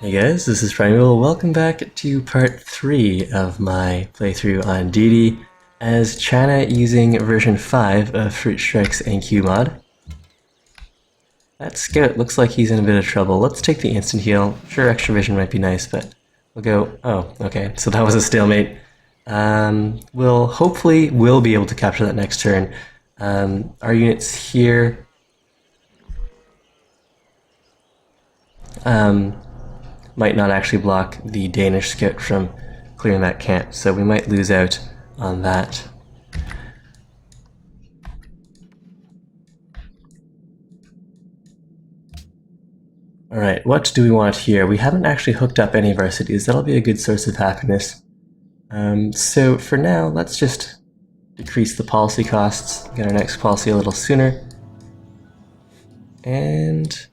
Hey guys, this is Primeval. Welcome back to part 3 of my playthrough on Deity as China using version 5 of Fruit Strike's NQMod. That scout looks like he's in a bit of trouble. Let's take the instant heal. Sure, extra vision might be nice, but we'll go... Oh, okay, so that was a stalemate. We'll hopefully will be able to capture that next turn. Our units here... might not actually block the Danish scout from clearing that camp, so we might lose out on that. Alright, what do we want here? We haven't actually hooked up any of our cities. That'll be a good source of happiness. So for now, let's just decrease the policy costs, get our next policy a little sooner, and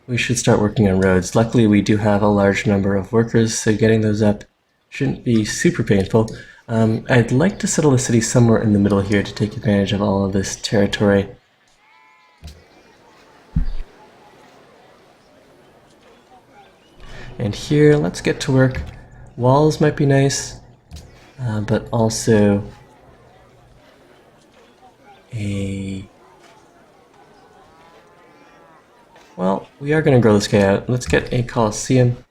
we should start working on roads. Luckily, we do have a large number of workers, so getting those up shouldn't be super painful. I'd like to settle the city somewhere in the middle here to take advantage of all of this territory. And here, let's get to work. Walls might be nice, but also well, we are going to grow this guy out. Let's get a Colosseum.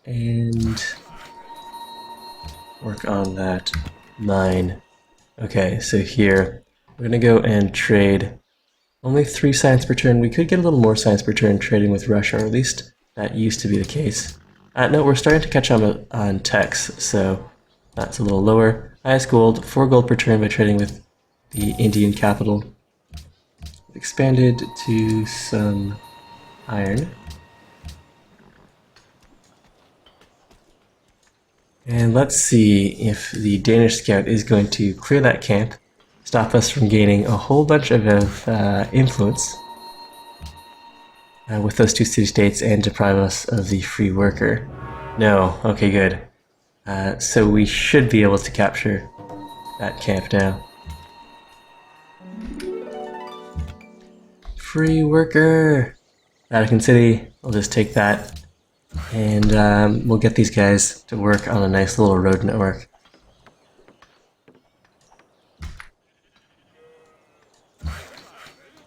And work on that mine. Okay, so here, we're going to go and trade only 3 science per turn. We could get a little more science per turn trading with Russia, or at least that used to be the case. No, we're starting to catch on techs, so that's a little lower. Highest gold, 4 gold per turn by trading with the Indian capital. Expanded to some iron. And let's see if the Danish scout is going to clear that camp, stop us from gaining a whole bunch of influence with those 2 city-states and deprive us of the free worker. No, okay, good. So we should be able to capture that camp now. Free worker! Vatican City, I'll just take that. And we'll get these guys to work on a nice little road network.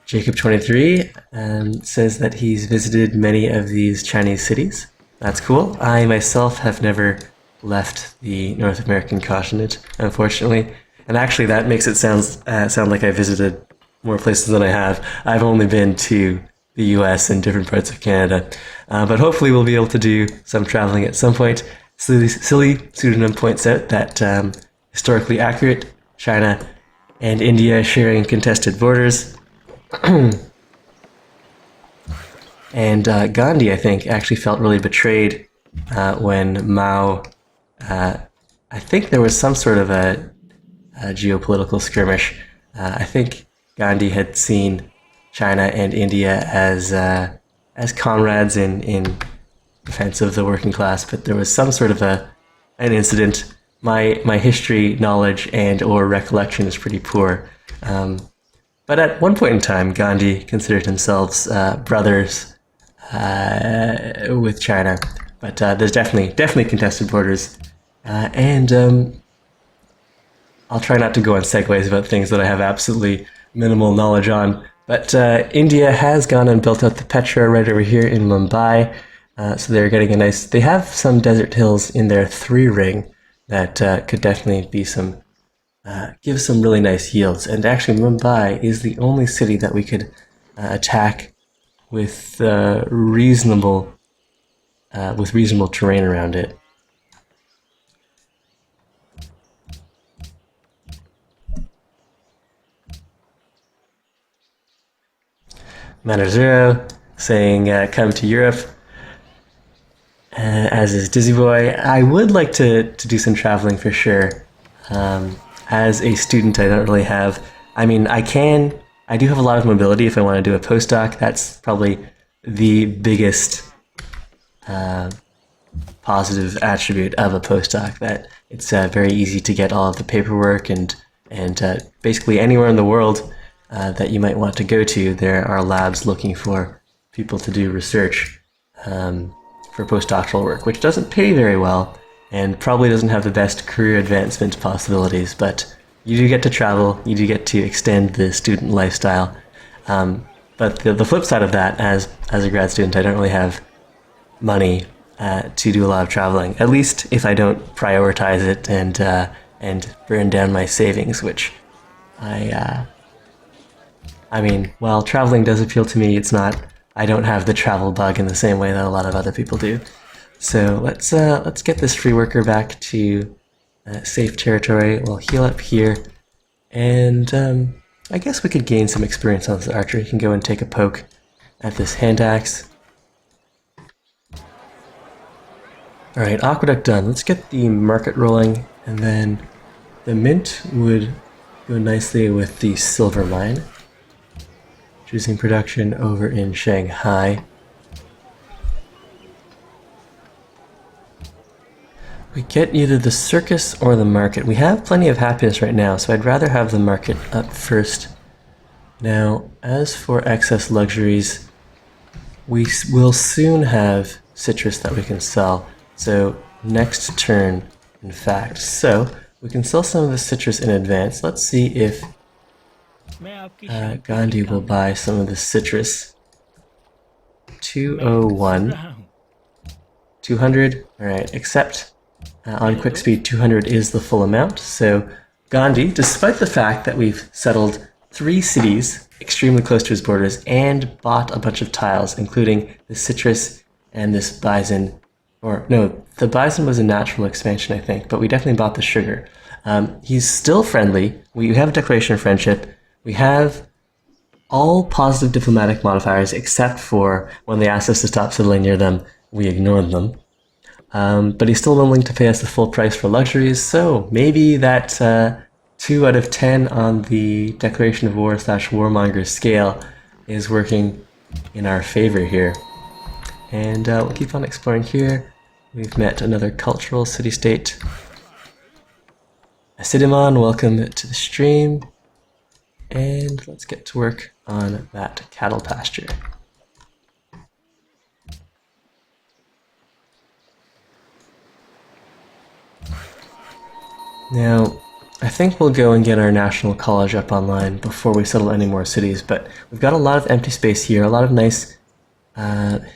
Jacob23 says that he's visited many of these Chinese cities. That's cool. I myself have never left the North American continent, unfortunately. And actually that makes it sound like I visited more places than I have. I've only been to the US and different parts of Canada. But hopefully we'll be able to do some traveling at some point. Silly Pseudonym points out that historically accurate, China and India sharing contested borders. And Gandhi, I think, actually felt really betrayed when Mao... I think there was some sort of a geopolitical skirmish. I think Gandhi had seen China and India as comrades in defense of the working class, but there was some sort of an incident. My history knowledge and or recollection is pretty poor. But at one point in time, Gandhi considered himself brothers with China. But there's definitely contested borders. And I'll try not to go on segues about things that I have absolutely minimal knowledge on. But India has gone and built out the Petra right over here in Mumbai. So they're getting a nice... They have some desert hills in their 3 ring that could definitely be some... give some really nice yields. And actually Mumbai is the only city that we could attack with reasonable terrain around it. Matter Zero saying come to Europe, as is Dizzy Boy. I would like to do some traveling for sure. As a student, I don't really have... I mean, I do have a lot of mobility if I want to do a postdoc. That's probably the biggest positive attribute of a postdoc, that it's very easy to get all of the paperwork and basically anywhere in the world that you might want to go to, there are labs looking for people to do research for postdoctoral work, which doesn't pay very well and probably doesn't have the best career advancement possibilities, but you do get to travel, you do get to extend the student lifestyle. But the flip side of that, as a grad student, I don't really have money to do a lot of traveling. At least if I don't prioritize it and burn down my savings, which I mean, while traveling does appeal to me, it's not. I don't have the travel bug in the same way that a lot of other people do. So let's get this free worker back to safe territory. We'll heal up here, and I guess we could gain some experience on this archer. He can go and take a poke at this hand axe. Alright, aqueduct done. Let's get the market rolling, and then the mint would go nicely with the silver mine. Choosing production over in Shanghai. We get either the circus or the market. We have plenty of happiness right now, so I'd rather have the market up first. Now, as for excess luxuries, we will soon have citrus that we can sell. So, next turn, in fact. So, we can sell some of the citrus in advance. Let's see if Gandhi will buy some of the citrus. 201. 200. Alright, accept. On quick speed, 200 is the full amount. So Gandhi, despite the fact that we've settled 3 cities extremely close to his borders and bought a bunch of tiles, including the citrus and this bison, or no, the bison was a natural expansion, I think, but we definitely bought the sugar. He's still friendly. We have a declaration of friendship. We have all positive diplomatic modifiers except for when they asked us to stop settling near them, we ignored them. But he's still willing to pay us the full price for luxuries, so maybe that 2 out of 10 on the Declaration of War / Warmonger scale is working in our favor here. And we'll keep on exploring here. We've met another cultural city-state. Acidimon, welcome to the stream. And let's get to work on that cattle pasture. Now, I think we'll go and get our National College up online before we settle any more cities, but we've got a lot of empty space here, a lot of nice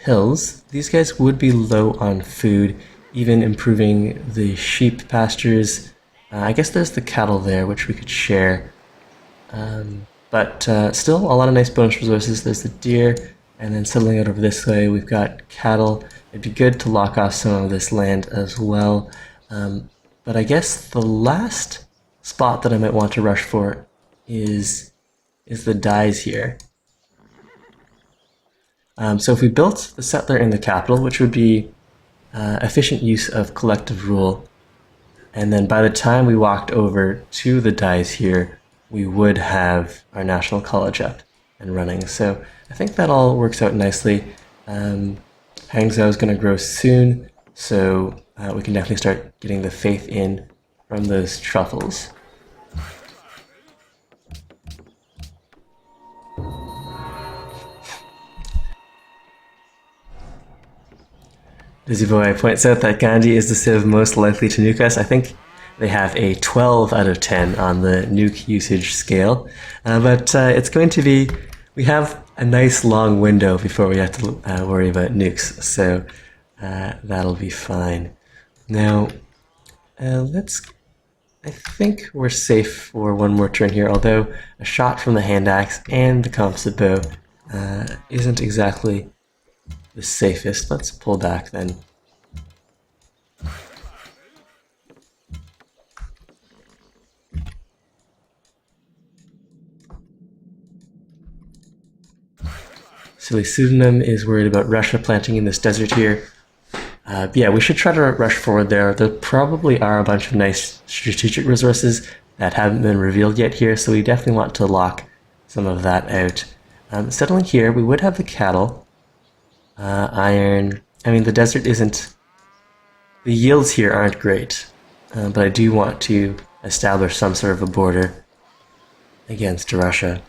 hills. These guys would be low on food, even improving the sheep pastures. I guess there's the cattle there, which we could share. But still, a lot of nice bonus resources. There's the deer, and then settling out over this way, we've got cattle. It'd be good to lock off some of this land as well. But I guess the last spot that I might want to rush for is the dyes here. So if we built the settler in the capital, which would be efficient use of collective rule, and then by the time we walked over to the dyes here, we would have our National College up and running. So I think that all works out nicely. Hangzhou is going to grow soon, so we can definitely start getting the faith in from those truffles. Dizzy Boy points out that Gandhi is the civ most likely to nuke us. I think they have a 12 out of 10 on the nuke usage scale, but it's going to be, we have a nice long window before we have to worry about nukes, so that'll be fine. Now, I think we're safe for one more turn here, although a shot from the hand axe and the composite bow isn't exactly the safest. Let's pull back then. Silly Pseudonym is worried about Russia planting in this desert here. Yeah, we should try to rush forward there. There probably are a bunch of nice strategic resources that haven't been revealed yet here, so we definitely want to lock some of that out. Settling here, we would have the cattle. Iron. I mean, the desert isn't... The yields here aren't great, but I do want to establish some sort of a border against Russia.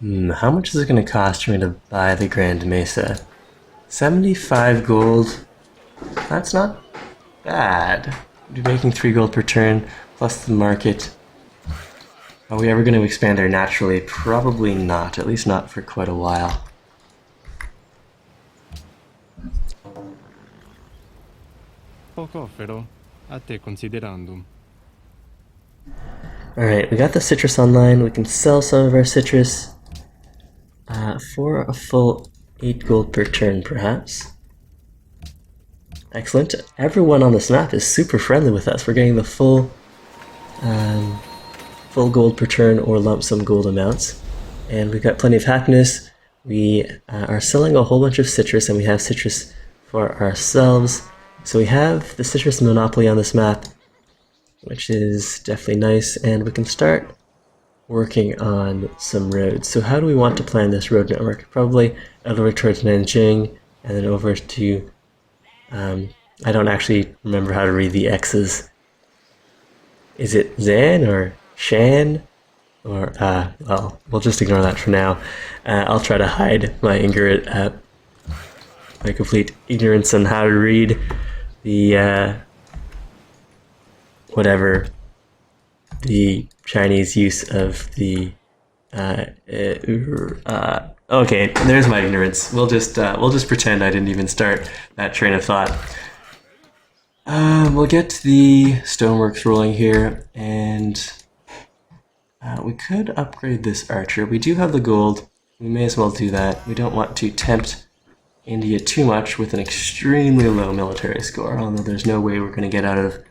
How much is it going to cost for me to buy the Grand Mesa? 75 gold. That's not bad. We'll be making 3 gold per turn, plus the market. Are we ever going to expand there naturally? Probably not, at least not for quite a while. Poco offero, a te considerandum. Alright, we got the citrus online. We can sell some of our citrus for a full 8 gold per turn, perhaps. Excellent. Everyone on this map is super friendly with us. We're getting the full gold per turn or lump sum gold amounts. And we've got plenty of happiness. We are selling a whole bunch of citrus, and we have citrus for ourselves. So we have the citrus monopoly on this map, which is definitely nice, and we can start working on some roads. So how do we want to plan this road network? Probably over towards Nanjing, and then over to, I don't actually remember how to read the X's. Is it Zan or Shan? Or, well, we'll just ignore that for now. I'll try to hide my complete ignorance on how to read the, whatever the Chinese use of the okay, there's my ignorance. We'll just pretend I didn't even start that train of thought. We'll get the stoneworks rolling here, and we could upgrade this archer. We do have the gold. We may as well do that. We don't want to tempt India too much with an extremely low military score, although there's no way we're going to get out of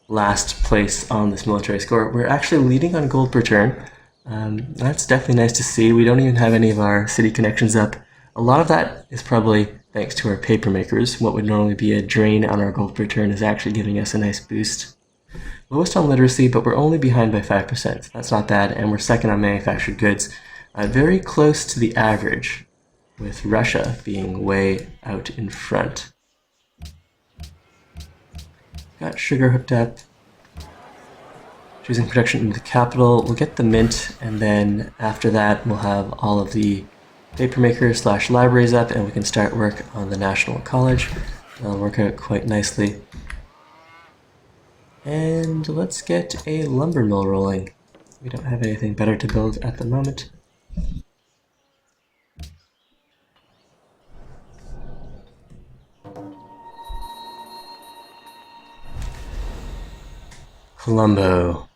last place on this military score. We're actually leading on gold per turn. That's definitely nice to see. We don't even have any of our city connections up. A lot of that is probably thanks to our paper makers. What would normally be a drain on our gold per turn is actually giving us a nice boost. Lowest on literacy, but we're only behind by 5%. That's not bad, and we're second on manufactured goods. Very close to the average, with Russia being way out in front. Got sugar hooked up. Choosing production in the capital. We'll get the mint, and then after that we'll have all of the papermakers / libraries up, and we can start work on the National College. That'll work out quite nicely. And let's get a lumber mill rolling. We don't have anything better to build at the moment. Colombo.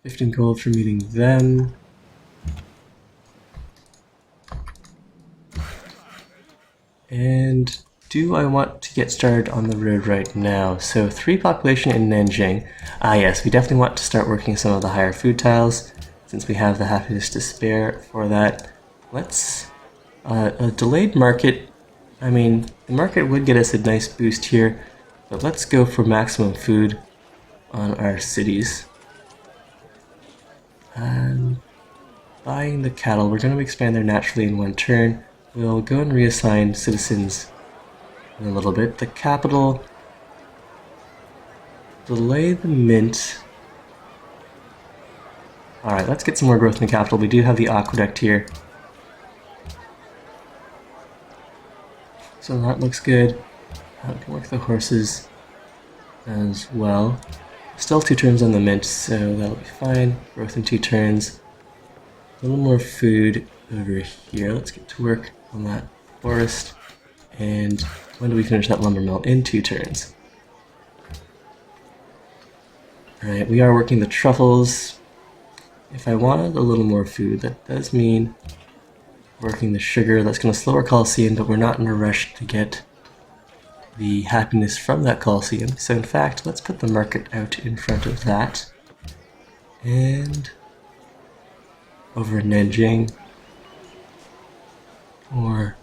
15 gold for meeting them. And do I want to get started on the road right now? So 3 population in Nanjing. Yes, we definitely want to start working some of the higher food tiles, since we have the happiness to spare for that. Let's, a delayed market, I mean, the market would get us a nice boost here, but let's go for maximum food on our cities. Buying the cattle, we're going to expand there naturally in 1 turn. We'll go and reassign citizens in a little bit. The capital, delay the mint. Alright, let's get some more growth in the capital. We do have the aqueduct here, so that looks good. We can work the horses as well. Still 2 turns on the mint, so that'll be fine. Growth in 2 turns. A little more food over here. Let's get to work on that forest. And when do we finish that lumber mill? In 2 turns. Alright, we are working the truffles. If I wanted a little more food, that does mean working the sugar. That's going to slow our Coliseum, but we're not in a rush to get the happiness from that Coliseum. So in fact, let's put the market out in front of that. And over in Nanjing. Or,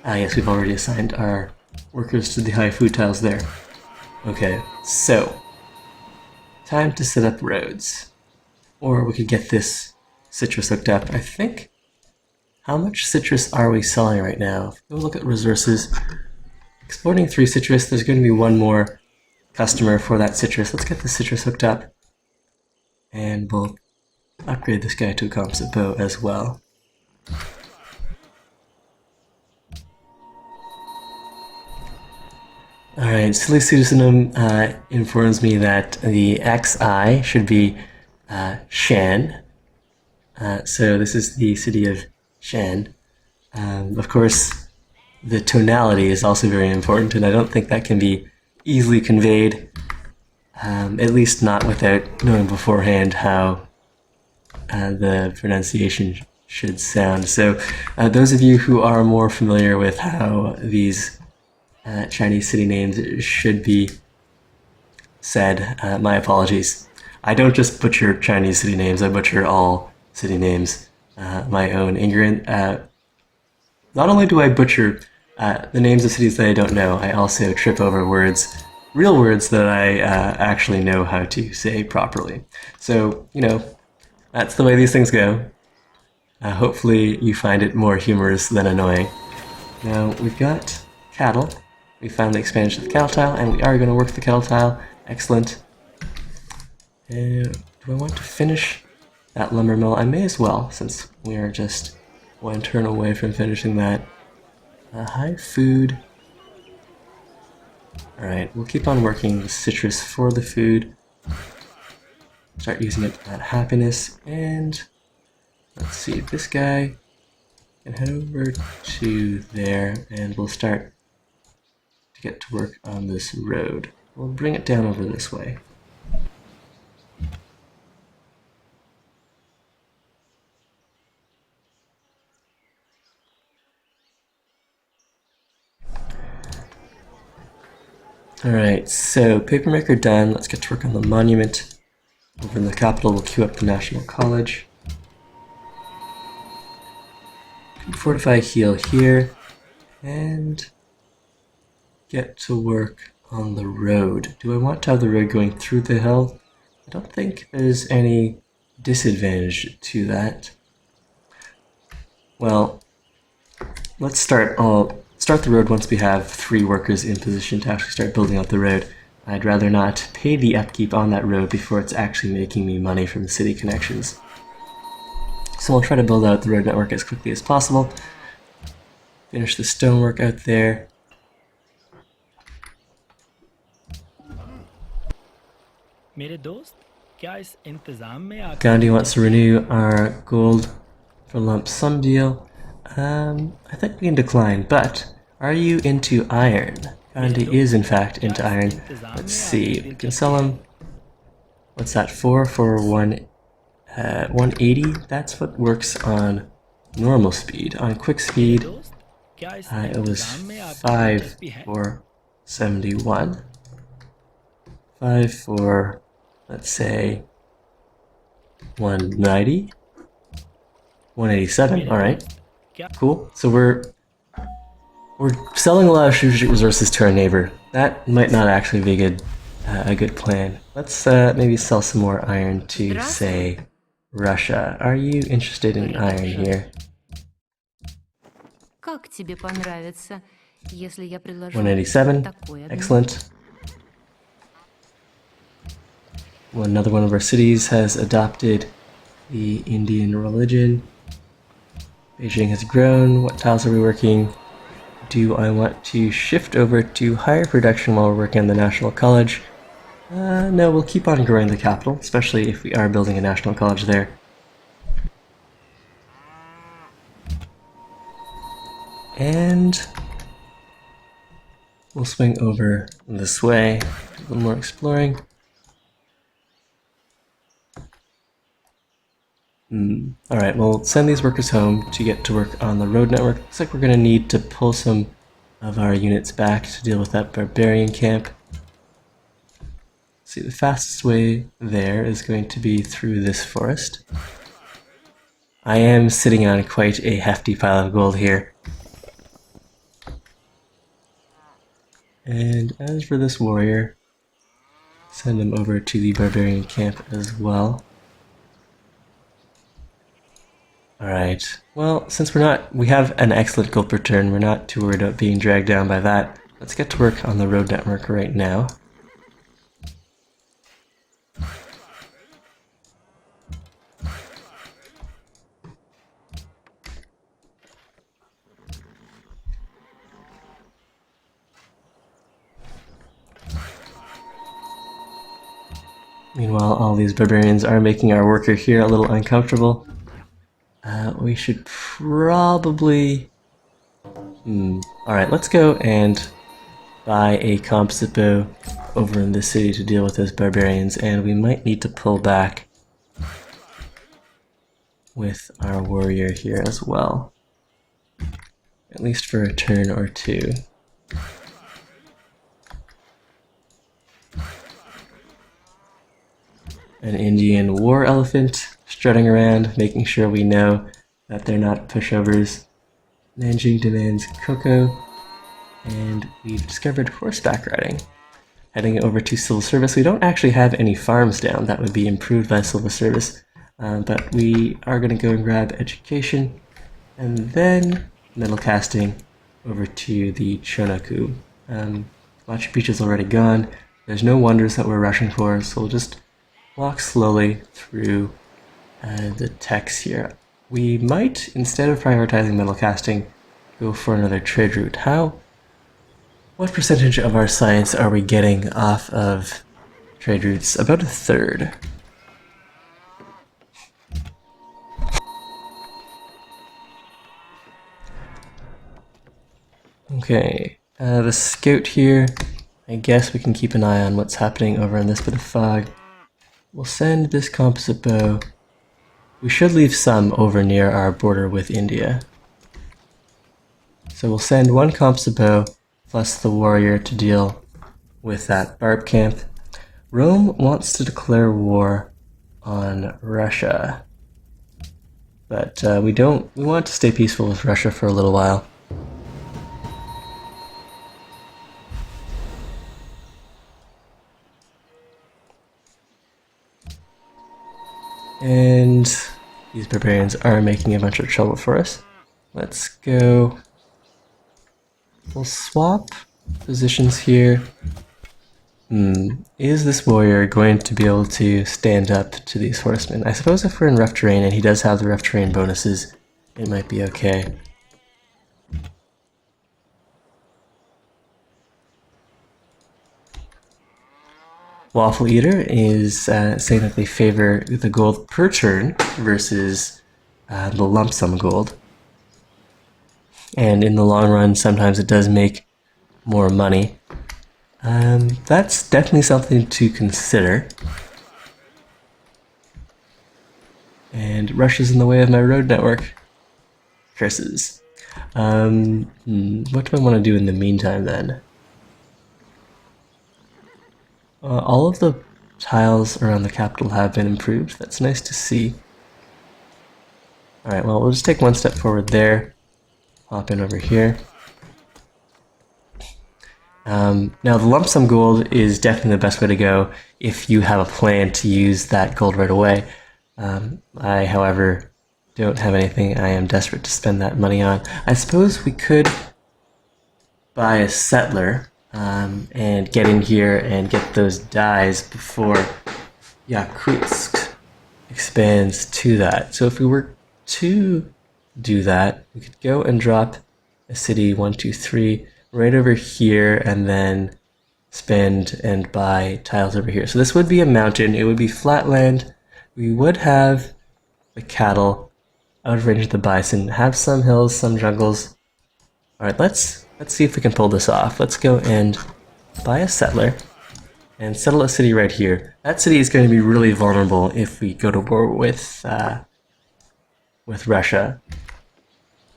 yes, we've already assigned our workers to the high food tiles there. Okay, so time to set up roads. Or we could get this citrus hooked up. I think, how much citrus are we selling right now? If we look at resources, exporting 3 citrus, there's going to be 1 more customer for that citrus. Let's get the citrus hooked up, and we'll upgrade this guy to a composite bow as well. Alright, Silly Citizenum informs me that the XI should be Shan. So this is the city of Shan. Of course, the tonality is also very important, and I don't think that can be easily conveyed, at least not without knowing beforehand how the pronunciation should sound. So those of you who are more familiar with how these Chinese city names should be said, my apologies. I don't just butcher Chinese city names, I butcher all city names. My own ignorant. Not only do I butcher the names of cities that I don't know, I also trip over words, real words that I actually know how to say properly. So, you know, that's the way these things go. Hopefully you find it more humorous than annoying. Now, we've got cattle. We found the expansion of the cattle tile, and we are going to work the cattle tile. Excellent. Do I want to finish that lumber mill? I may as well, since we are just one turn away from finishing that. High food. Alright, we'll keep on working the citrus for the food. Start using it at happiness, and let's see, this guy can head over to there, and we'll start to get to work on this road. We'll bring it down over this way. Alright, so papermaker done. Let's get to work on the monument. Over in the capital, we'll queue up the National College. Fortify heal here, and get to work on the road. Do I want to have the road going through the hill? I don't think there's any disadvantage to that. Well, let's start. I'll start the road once we have 3 workers in position to actually start building out the road. I'd rather not pay the upkeep on that road before it's actually making me money from city connections. So I'll try to build out the road network as quickly as possible. Finish the stonework out there. Gandhi wants to renew our gold for lump sum deal. I think we can decline, but are you into iron? Gandhi is in fact into iron. Let's see, we can sell him. What's that for? For 180? That's what works on normal speed. On quick speed, it was 5 for 71. 5 for, let's say, 190. 187, alright. Cool. So we're selling a lot of strategic resources to our neighbor. That might not actually be a good plan. Let's maybe sell some more iron to, say, Russia. Are you interested in iron here? 187. Excellent. Well, another one of our cities has adopted the Indian religion. Beijing has grown. What tiles are we working? Do I want to shift over to higher production while we're working on the National College? No, we'll keep on growing the capital, especially if we are building a National College there. And we'll swing over this way, do a little more exploring. Alright, we'll send these workers home to get to work on the road network. Looks like we're going to need to pull some of our units back to deal with that barbarian camp. See, the fastest way there is going to be through this forest. I am sitting on quite a hefty pile of gold here. And as for this warrior, send him over to the barbarian camp as well. Alright, well, since we have an excellent gold per turn, we're not too worried about being dragged down by that. Let's get to work on the road network right now. Meanwhile, all these barbarians are making our worker here a little uncomfortable. We should probably... Alright, let's go and buy a composite bow over in this city to deal with those barbarians, and we might need to pull back with our warrior here as well. At least for a turn or two. An Indian war elephant strutting around, making sure we know that they're not pushovers. Nanjing demands cocoa, and we've discovered horseback riding. Heading over to civil service, we don't actually have any farms down. That would be improved by civil service, but we are going to go and grab education, and then metal casting over to the Chonaku. Machu Picchu's already gone. There's no wonders that we're rushing for, so we'll just walk slowly through the techs here. We might, instead of prioritizing metal casting, go for another trade route. What percentage of our science are we getting off of trade routes? About a third. Okay, the scout here, I guess we can keep an eye on what's happening over in this bit of fog. We'll send this composite bow. We should leave some over near our border with India. So we'll send one composite bow plus the warrior to deal with that barb camp. Rome wants to declare war on Russia. But we want to stay peaceful with Russia for a little while. And these barbarians are making a bunch of trouble for us. Let's go. We'll swap positions here. Is this warrior going to be able to stand up to these horsemen? I suppose if we're in rough terrain, and he does have the rough terrain bonuses, it might be okay. Waffle Eater is saying that they favor the gold per turn versus the lump sum gold. And in the long run, sometimes it does make more money. That's definitely something to consider. And Russia's in the way of my road network. Curses. What do I want to do in the meantime then? All of the tiles around the capital have been improved. That's nice to see. Alright, well, we'll just take one step forward there. Hop in over here. Now, the lump sum gold is definitely the best way to go if you have a plan to use that gold right away. I, however, don't have anything I am desperate to spend that money on. I suppose we could buy a settler and get in here and get those dyes before Yakutsk expands to that. So if we were to do that, we could go and drop a city 1, 2, 3 right over here and then spend and buy tiles over here. So this would be a mountain, it would be flat land, we would have the cattle out of range of the bison, have some hills, some jungles. Alright, let's see if we can pull this off. Let's go and buy a settler and settle a city right here. That city is going to be really vulnerable if we go to war with Russia.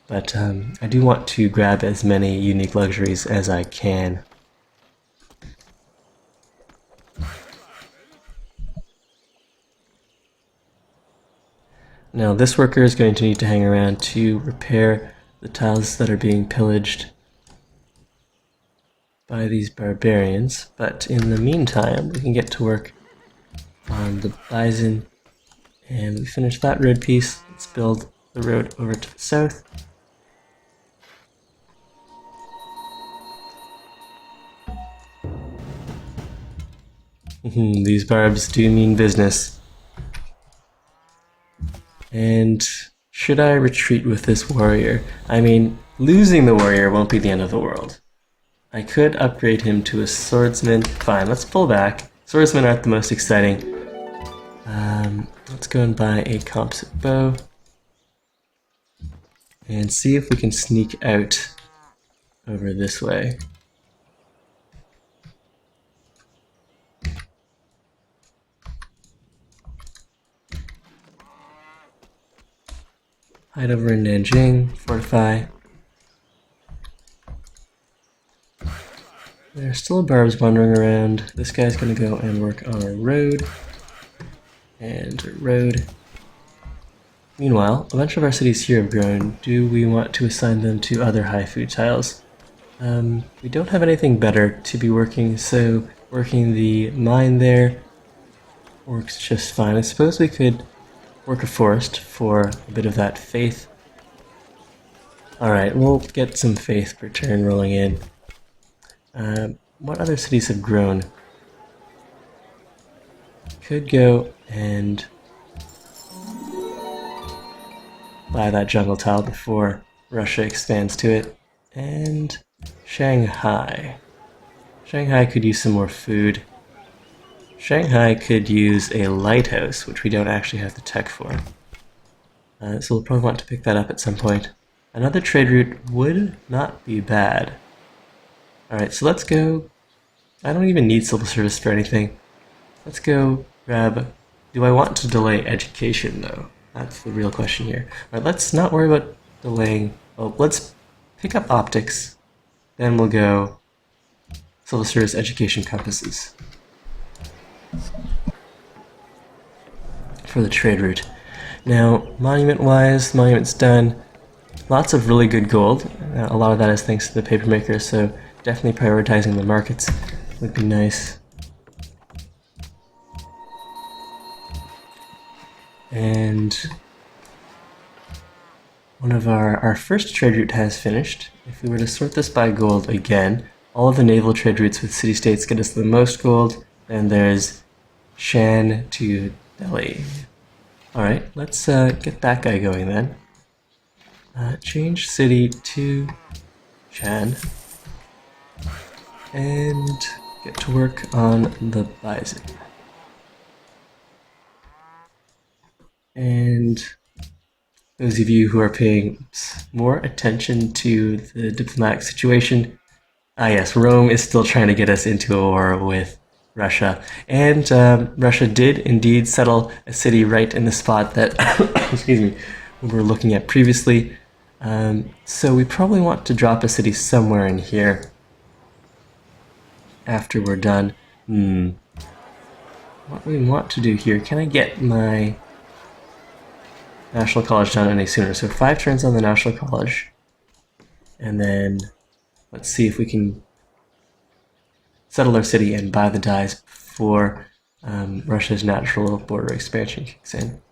But I do want to grab as many unique luxuries as I can. Now this worker is going to need to hang around to repair the tiles that are being pillaged by these barbarians, but in the meantime we can get to work on the bison, and we finish that road piece. Let's build the road over to the south. These barbs do mean business. And should I retreat with this warrior? I mean, losing the warrior won't be the end of the world. I could upgrade him to a swordsman. Fine, let's pull back. Swordsmen aren't the most exciting. Let's go and buy a composite bow and see if we can sneak out over this way. Hide over in Nanjing, fortify. There's still barbs wandering around. This guy's gonna go and work on a road. And a road. Meanwhile, a bunch of our cities here have grown. Do we want to assign them to other high food tiles? We don't have anything better to be working, so working the mine there works just fine. I suppose we could work a forest for a bit of that faith. Alright, we'll get some faith per turn rolling in. What other cities have grown? Could go and buy that jungle tile before Russia expands to it. And Shanghai. Shanghai could use some more food. Shanghai could use a lighthouse, which we don't actually have the tech for. So we'll probably want to pick that up at some point. Another trade route would not be bad. Alright, so let's go. I don't even need civil service for anything. Let's go grab... Do I want to delay education, though? That's the real question here. Alright, let's not worry about delaying... Well, let's pick up optics. Then we'll go civil service education compasses for the trade route. Now, monument-wise, monument's done. Lots of really good gold. A lot of that is thanks to the papermaker, so definitely prioritizing the markets would be nice. And one of our first trade route has finished. If we were to sort this by gold again, all of the naval trade routes with city-states get us the most gold. Then there's Shan to Delhi. Alright, let's get that guy going then. Change city to Shan. And get to work on the bison. And those of you who are paying more attention to the diplomatic situation, yes, Rome is still trying to get us into a war with Russia. And Russia did indeed settle a city right in the spot that excuse me, we were looking at previously. So we probably want to drop a city somewhere in here after we're done. What we want to do here, can I get my National College done any sooner? So 5 turns on the National College. And then let's see if we can settle our city and buy the dyes before Russia's natural border expansion kicks in.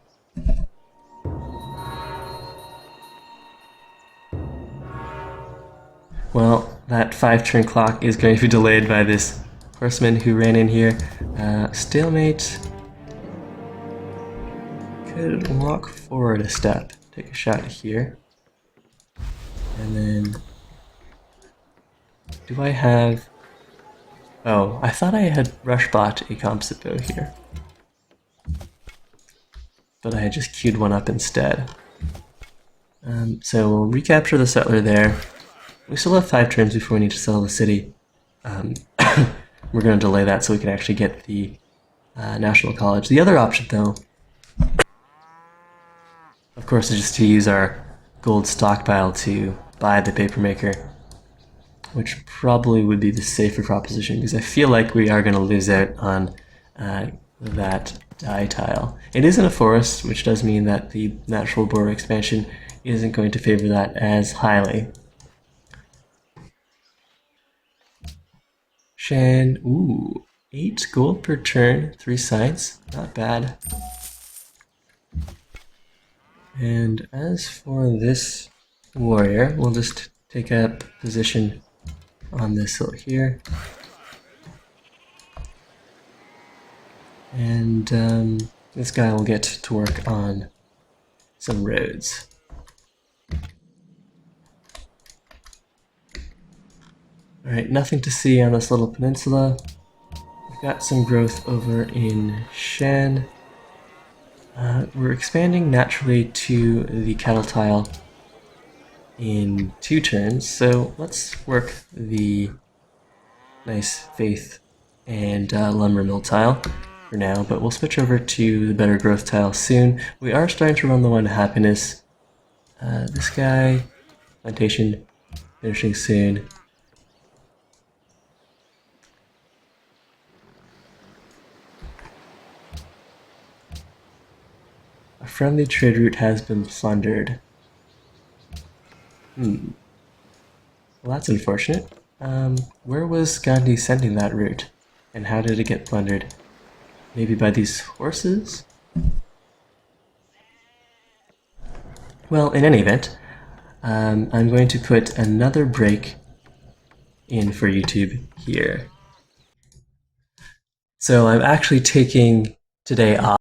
Well, that 5-turn clock is going to be delayed by this horseman who ran in here. Stalemate. Could walk forward a step, take a shot here. And then... Do I have... Oh, I thought I had rush bought a composite bow here. But I had just queued one up instead. So we'll recapture the settler there. We still have 5 turns before we need to settle the city. We're going to delay that so we can actually get the National College. The other option, though, of course, is just to use our gold stockpile to buy the papermaker, which probably would be the safer proposition, because I feel like we are going to lose out on that dye tile. It is in a forest, which does mean that the natural border expansion isn't going to favor that as highly. Shan, ooh, 8 gold per turn, 3 sides, not bad. And as for this warrior, we'll just take up position on this hill here. And this guy will get to work on some roads. Alright, nothing to see on this little peninsula. We've got some growth over in Shan. We're expanding naturally to the cattle tile in 2 turns, so let's work the nice faith and lumber mill tile for now, but we'll switch over to the better growth tile soon. We are starting to run low on happiness. This guy, plantation, finishing soon. A friendly trade route has been plundered. Well, that's unfortunate. Where was Gandhi sending that route? And how did it get plundered? Maybe by these horses? Well, in any event, I'm going to put another break in for YouTube here. So I'm actually taking today off.